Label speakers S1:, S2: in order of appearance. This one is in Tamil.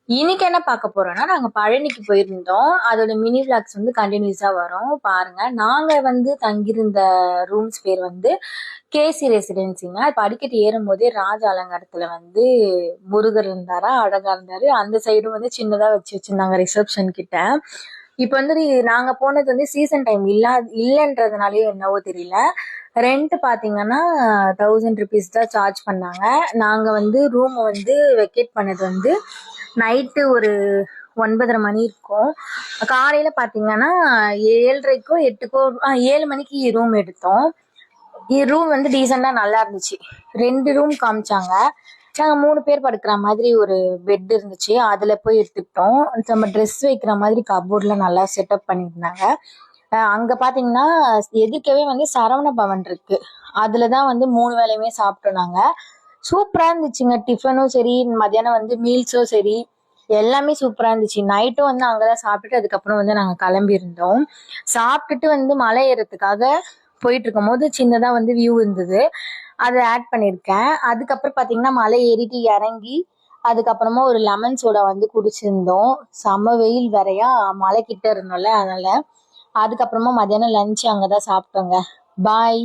S1: இன்னைக்கு என்ன பார்க்க போறோம்னா, நாங்க பழனிக்கு போயிருந்தோம். அதோட மினி விளாக்ஸ் வந்து கண்டினியூஸா வரும் பாருங்க. நாங்க வந்து தங்கியிருந்த ரூம்ஸ் பேர் வந்து கேசி ரெசிடென்சிங்க. இப்ப அடிக்கடி ஏறும் போதே ராஜ அலங்காரத்துல வந்து முருகர் இருந்தாரா, அழகா இருந்தாரு. அந்த சைடும் வந்து சின்னதா வச்சு வச்சிருந்தாங்க ரிசப்ஷன் கிட்ட. இப்ப வந்து நாங்க போனது வந்து சீசன் டைம் இல்லன்றதுனாலயோ என்னவோ தெரியல. ரெண்ட் பாத்தீங்கன்னா 1000 rupees தான் சார்ஜ் பண்ணாங்க. நாங்க வந்து ரூம் வந்து வெக்கேட் பண்ணது வந்து நைட்டு ஒரு 9:30 மணி இருக்கும். காலையில பாத்தீங்கன்னா 7:30க்கோ 8க்கோ 7 மணிக்கு ரூம் எடுத்தோம். ரூம் வந்து டீசெண்டா நல்லா இருந்துச்சு. 2 ரூம் காமிச்சாங்க. நாங்க 3 பேர் படுக்கிற மாதிரி ஒரு பெட் இருந்துச்சு. அதுல போய் எடுத்துக்கிட்டோம். நம்ம ட்ரெஸ் வைக்கிற மாதிரி கபோர்ட்ல நல்லா செட்டப் பண்ணியிருந்தாங்க. அங்க பாத்தீங்கன்னா எதுக்கவே வந்து சரவண பவன் இருக்கு. அதுலதான் வந்து 3 வேளையுமே சாப்பிட்டோம் நாங்க. சூப்பரா இருந்துச்சுங்க. டிஃபனும் சரி, மத்தியானம் வந்து மீல்ஸும் சரி, எல்லாமே சூப்பரா இருந்துச்சு. நைட்டும் வந்து அங்கதான் சாப்பிட்டுட்டு அதுக்கப்புறம் வந்து நாங்க கிளம்பி இருந்தோம். சாப்பிட்டுட்டு வந்து மலை ஏறதுக்காக போயிட்டு இருக்கும் போது சின்னதா வந்து வியூ இருந்தது. அதை ஆட் பண்ணிருக்கேன். அதுக்கப்புறம் பாத்தீங்கன்னா மலை ஏறிட்டு இறங்கி அதுக்கப்புறமா ஒரு லெமன் சோடா வந்து குடிச்சிருந்தோம். செம வெயில் வேறையா, மலை கிட்ட இருந்தோம்ல அதனால. அதுக்கப்புறமா மத்தியானம் லஞ்ச் அங்கதான் சாப்பிட்டோங்க. பாய்.